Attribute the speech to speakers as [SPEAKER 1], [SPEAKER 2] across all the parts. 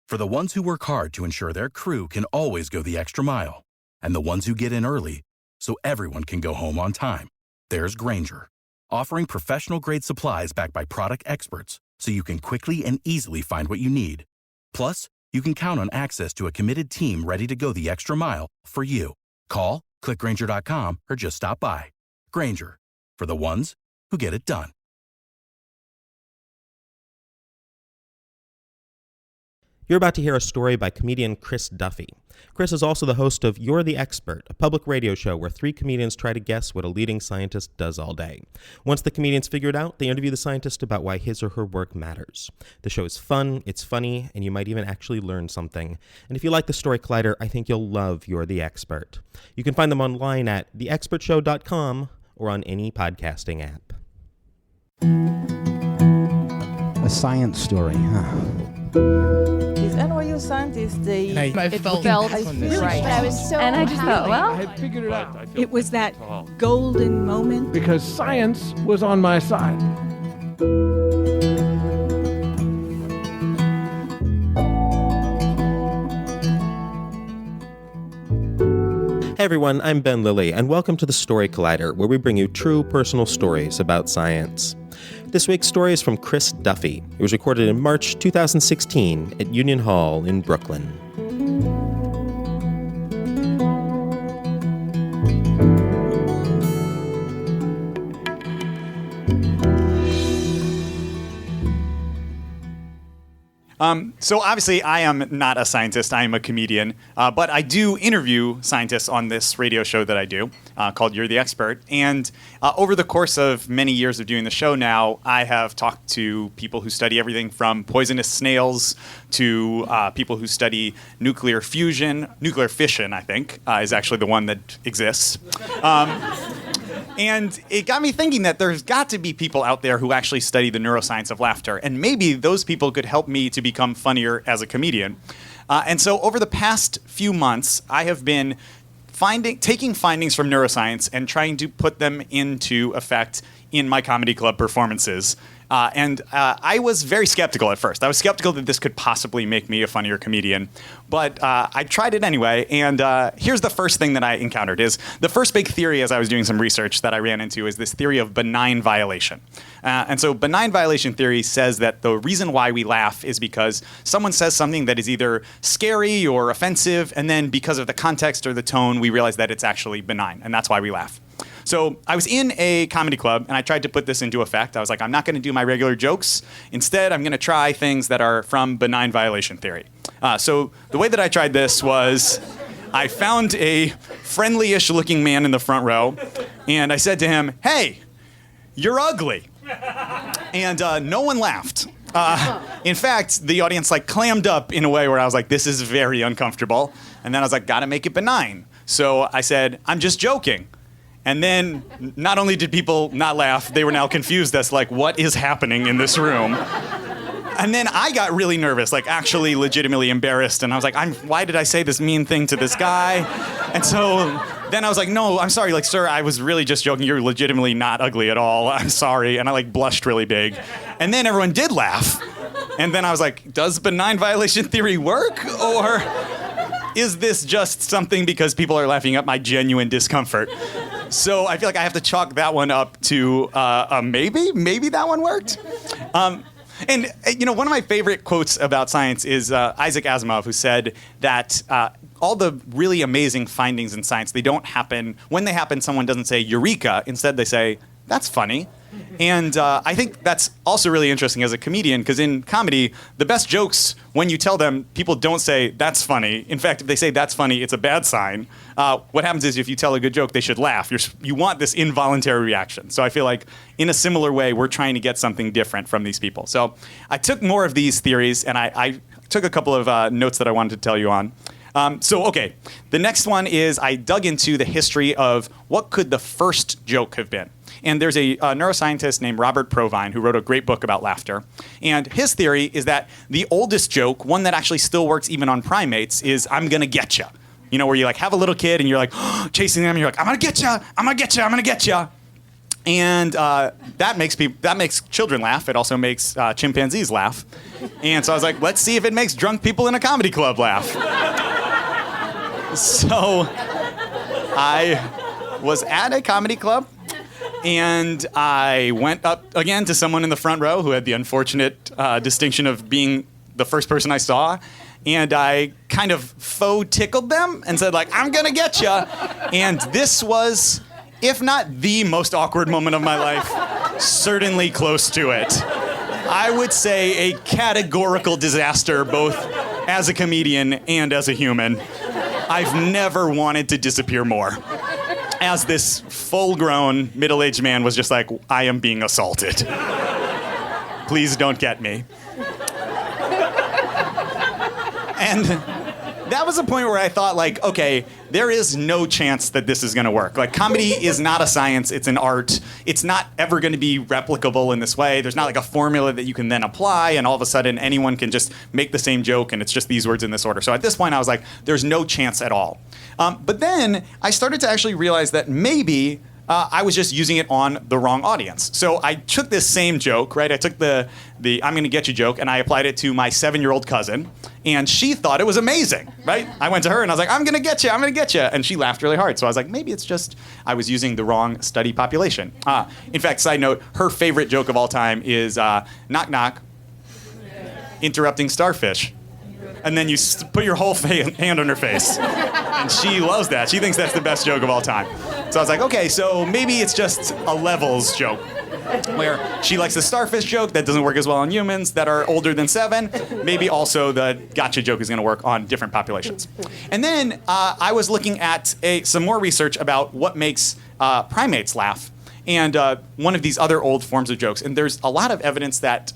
[SPEAKER 1] For the ones who work hard to ensure their crew can always go the extra mile, and the ones who get in early so everyone can go home on time, there's Grainger, offering professional-grade supplies backed by product experts so you can quickly and easily find what you need. Plus, you can count on access to a committed team ready to go the extra mile for you. Call, click Grainger.com, or just stop by. Grainger, for the ones who get it done.
[SPEAKER 2] You're about to hear a story by comedian Chris Duffy. Chris is also the host of You're the Expert, a public radio show where three comedians try to guess what a leading scientist does all day. Once the comedians figure it out, they interview the scientist about why his or her work matters. The show is fun, it's funny, and you might even actually learn something. And if you like the Story Collider, I think you'll love You're the Expert. You can find them online at theexpertshow.com or on any podcasting app.
[SPEAKER 3] A science story, huh?
[SPEAKER 4] These NYU scientists,
[SPEAKER 5] I felt
[SPEAKER 4] right.
[SPEAKER 5] But I was so
[SPEAKER 4] and I just thought, well,
[SPEAKER 6] I had figured it out.
[SPEAKER 7] It was that golden moment.
[SPEAKER 6] Because science was on my side.
[SPEAKER 2] Hey everyone, I'm Ben Lilly, and welcome to the Story Collider, where we bring you true personal stories about science. This week's story is from Chris Duffy. It was recorded in March 2016 at Union Hall in Brooklyn.
[SPEAKER 8] So obviously I am not a scientist, I am a comedian, but I do interview scientists on this radio show that I do called You're the Expert. And over the course of many years of doing the show now, I have talked to people who study everything from poisonous snails to people who study nuclear fusion. Nuclear fission, I think, is actually the one that exists. And it got me thinking that there's got to be people out there who actually study the neuroscience of laughter. And maybe those people could help me to become funnier as a comedian. And so over the past few months, I have been taking findings from neuroscience and trying to put them into effect in my comedy club performances. And I was very skeptical at first. I was skeptical that this could possibly make me a funnier comedian. But I tried it anyway. And here's the first thing that I encountered is the first big theory as I was doing some research that I ran into is this theory of benign violation. And so benign violation theory says that the reason why we laugh is because someone says something that is either scary or offensive. And then because of the context or the tone, we realize that it's actually benign. And that's why we laugh. So I was in a comedy club, and I tried to put this into effect. I was like, I'm not going to do my regular jokes. Instead, I'm going to try things that are from benign violation theory. So the way that I tried this was I found a friendly-ish looking man in the front row, and I said to him, "Hey, you're ugly." And no one laughed. In fact, the audience clammed up in a way where I was like, this is very uncomfortable. And then I was like, gotta make it benign. So I said, I'm just joking. And then not only did people not laugh, they were now confused as what is happening in this room? And then I got really nervous, actually legitimately embarrassed. And I was like, why did I say this mean thing to this guy? And so then I was like, no, I'm sorry, sir, I was really just joking. You're legitimately not ugly at all. I'm sorry. And I blushed really big. And then everyone did laugh. And then I was like, does benign violation theory work? Or is this just something because people are laughing at my genuine discomfort? So I feel like I have to chalk that one up to maybe that one worked. And one of my favorite quotes about science is Isaac Asimov, who said that all the really amazing findings in science, they don't happen, when they happen, someone doesn't say eureka. Instead, they say, that's funny. And I think that's also really interesting as a comedian, because in comedy, the best jokes, when you tell them, people don't say, that's funny. In fact, if they say that's funny, it's a bad sign. What happens is if you tell a good joke, they should laugh. You want this involuntary reaction. So I feel like in a similar way, we're trying to get something different from these people. So I took more of these theories, and I took a couple of notes that I wanted to tell you on. Okay, the next one is I dug into the history of what could the first joke have been. And there's a neuroscientist named Robert Provine who wrote a great book about laughter. And his theory is that the oldest joke, one that actually still works even on primates, is I'm gonna get ya. Where you have a little kid and you're chasing them and you're I'm gonna get ya, I'm gonna get ya, I'm gonna get ya. And that makes children laugh. It also makes chimpanzees laugh. And so I was like, let's see if it makes drunk people in a comedy club laugh. So I was at a comedy club, and I went up again to someone in the front row who had the unfortunate distinction of being the first person I saw. And I kind of faux tickled them and said, like, I'm gonna get ya. And this was, if not the most awkward moment of my life, certainly close to it. I would say a categorical disaster, both as a comedian and as a human. I've never wanted to disappear more. As this full-grown, middle-aged man was just like, I am being assaulted. Please don't get me. And that was a point where I thought, like, okay, there is no chance that this is going to work. Like, comedy is not a science, it's an art. It's not ever going to be replicable in this way. There's not like a formula that you can then apply, and all of a sudden anyone can just make the same joke, and it's just these words in this order. So at this point, I was like, there's no chance at all. But then I started to actually realize that maybe I was just using it on the wrong audience. So I took this same joke, right? I took the I'm gonna get you joke, and I applied it to my 7-year-old cousin, and she thought it was amazing, right? I went to her and I was like, I'm gonna get you, and she laughed really hard. So I was like, maybe it's just I was using the wrong study population. In fact, side note, her favorite joke of all time is knock knock, interrupting starfish. And then you put your whole hand on her face. And she loves that. She thinks that's the best joke of all time. So I was like, okay, so maybe it's just a levels joke, where she likes the starfish joke that doesn't work as well on humans that are older than 7. Maybe also the gotcha joke is going to work on different populations. And then I was looking at some more research about what makes primates laugh, and one of these other old forms of jokes. And there's a lot of evidence that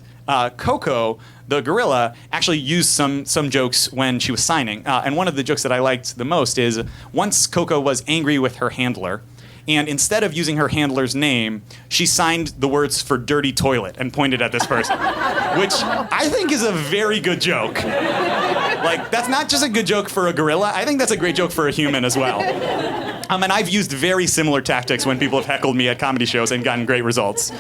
[SPEAKER 8] Coco, the gorilla, actually used some jokes when she was signing. And one of the jokes that I liked the most is once Coco was angry with her handler, and instead of using her handler's name, she signed the words for dirty toilet and pointed at this person, which I think is a very good joke. Like, that's not just a good joke for a gorilla. I think that's a great joke for a human as well. And I've used very similar tactics when people have heckled me at comedy shows and gotten great results.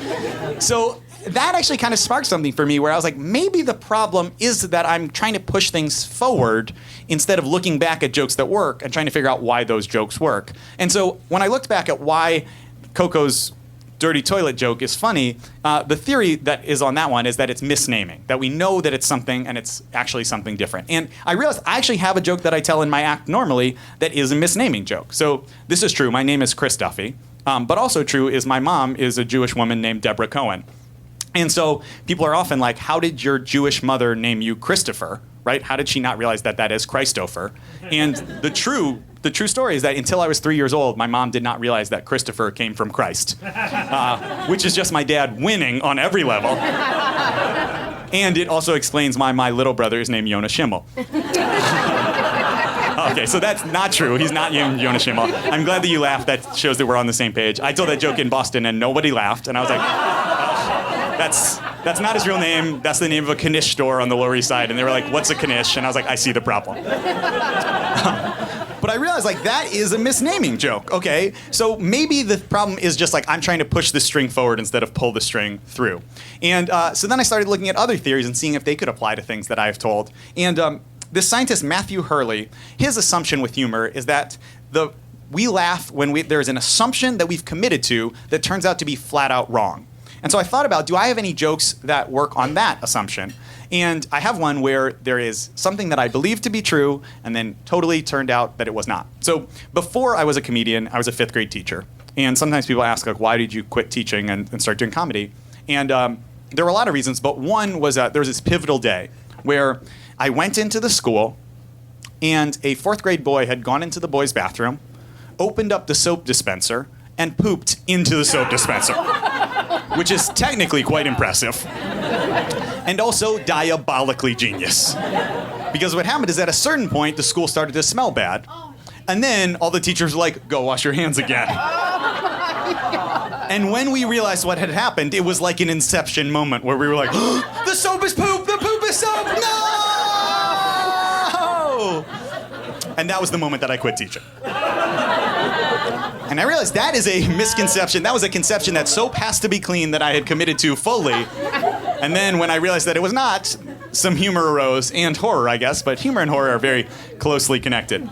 [SPEAKER 8] So that actually kind of sparked something for me where I was like, maybe the problem is that I'm trying to push things forward instead of looking back at jokes that work and trying to figure out why those jokes work. And so when I looked back at why Coco's dirty toilet joke is funny, the theory that is on that one is that it's misnaming, that we know that it's something and it's actually something different. And I realized I actually have a joke that I tell in my act normally that is a misnaming joke. So this is true. My name is Chris Duffy. But also true is my mom is a Jewish woman named Deborah Cohen. And so people are often like, how did your Jewish mother name you Christopher, right? How did she not realize that that is Christopher? And the true story is that until I was 3 years old, my mom did not realize that Christopher came from Christ, which is just my dad winning on every level. And it also explains why my little brother is named Yonah Schimmel. Okay, so that's not true. He's not named Yonah Schimmel. I'm glad that you laughed. That shows that we're on the same page. I told that joke in Boston and nobody laughed, and I was like, that's not his real name. That's the name of a Knish store on the Lower East Side. And they were like, what's a Knish? And I was like, I see the problem. But I realized, like, that is a misnaming joke, okay? So maybe the problem is just, like, I'm trying to push the string forward instead of pull the string through. And so then I started looking at other theories and seeing if they could apply to things that I've told. And this scientist, Matthew Hurley, his assumption with humor is that we laugh when there's an assumption that we've committed to that turns out to be flat out wrong. And so I thought about, do I have any jokes that work on that assumption? And I have one where there is something that I believed to be true and then totally turned out that it was not. So before I was a comedian, I was a 5th grade teacher. And sometimes people ask, like, why did you quit teaching and start doing comedy? And there were a lot of reasons, but one was there was this pivotal day where I went into the school and a 4th grade boy had gone into the boys' bathroom, opened up the soap dispenser, and pooped into the soap dispenser. Which is technically quite impressive. And also diabolically genius. Because what happened is at a certain point, the school started to smell bad. And then all the teachers were like, go wash your hands again. And when we realized what had happened, it was like an Inception moment where we were like, the soap is poop, the poop is soap, no! And that was the moment that I quit teaching. And I realized that is a misconception. That was a conception that soap has to be clean that I had committed to fully. And then when I realized that it was not, some humor arose, and horror, I guess, but humor and horror are very closely connected.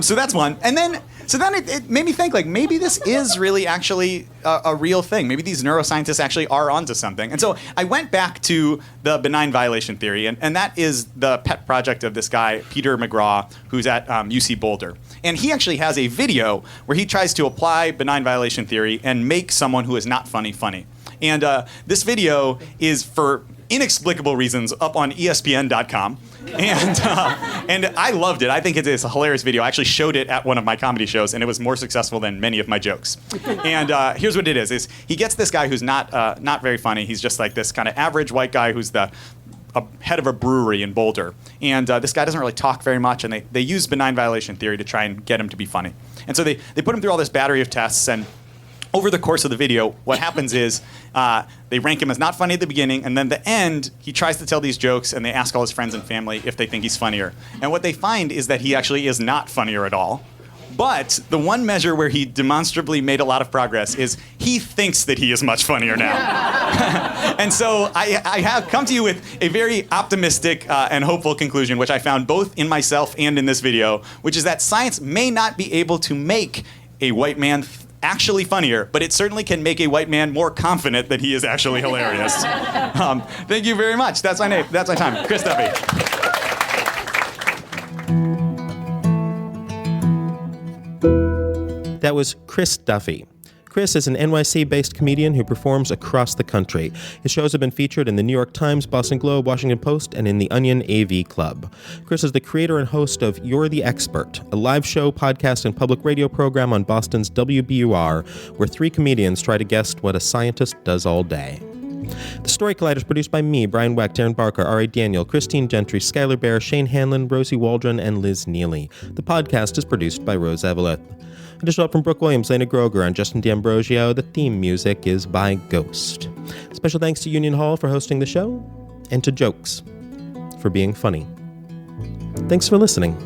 [SPEAKER 8] So that's one. And then it made me think, like, maybe this is really actually a real thing. Maybe these neuroscientists actually are onto something. And so I went back to the benign violation theory, and that is the pet project of this guy, Peter McGraw, who's at UC Boulder. And he actually has a video where he tries to apply benign violation theory and make someone who is not funny funny. And this video is, for inexplicable reasons, up on ESPN.com. And I loved it. I think it's a hilarious video. I actually showed it at one of my comedy shows, and it was more successful than many of my jokes. And here's what it is he gets this guy who's not very funny. He's just like this kind of average white guy who's the head of a brewery in Boulder. And this guy doesn't really talk very much, and they use benign violation theory to try and get him to be funny. And so they put him through all this battery of tests, and over the course of the video, what happens is they rank him as not funny at the beginning, and then at the end, he tries to tell these jokes, and they ask all his friends and family if they think he's funnier. And what they find is that he actually is not funnier at all. But the one measure where he demonstrably made a lot of progress is he thinks that he is much funnier now. And so I have come to you with a very optimistic and hopeful conclusion, which I found both in myself and in this video, which is that science may not be able to make a white man actually funnier, but it certainly can make a white man more confident that he is actually hilarious. Thank you very much. That's my name. That's my time. Chris Duffy.
[SPEAKER 2] That was Chris Duffy. Chris is an NYC-based comedian who performs across the country. His shows have been featured in the New York Times, Boston Globe, Washington Post, and in the Onion A.V. Club. Chris is the creator and host of You're the Expert, a live show, podcast, and public radio program on Boston's WBUR, where three comedians try to guess what a scientist does all day. The Story Collider is produced by me, Brian Weck, Darren Barker, R.A. Daniel, Christine Gentry, Skylar Bear, Shane Hanlon, Rosie Waldron, and Liz Neely. The podcast is produced by Rose Eveleth. Additional help from Brooke Williams, Lena Groger, and Justin D'Ambrosio. The theme music is by Ghost. Special thanks to Union Hall for hosting the show, and to Jokes for being funny. Thanks for listening.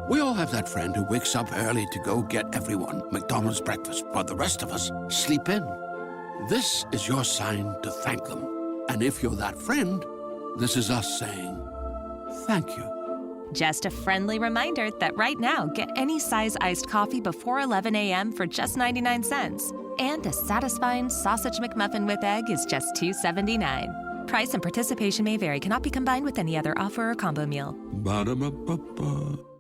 [SPEAKER 5] We all have that friend who wakes up early to go get everyone McDonald's breakfast, while the rest of us sleep in. This is your sign to thank them. And if you're that friend, this is us saying thank you.
[SPEAKER 9] Just a friendly reminder that right now, get any size iced coffee before 11 a.m. for just 99 cents. And a satisfying sausage McMuffin with egg is just $2.79. Price and participation may vary. Cannot be combined with any other offer or combo meal.
[SPEAKER 5] Ba-da-ba-ba-ba.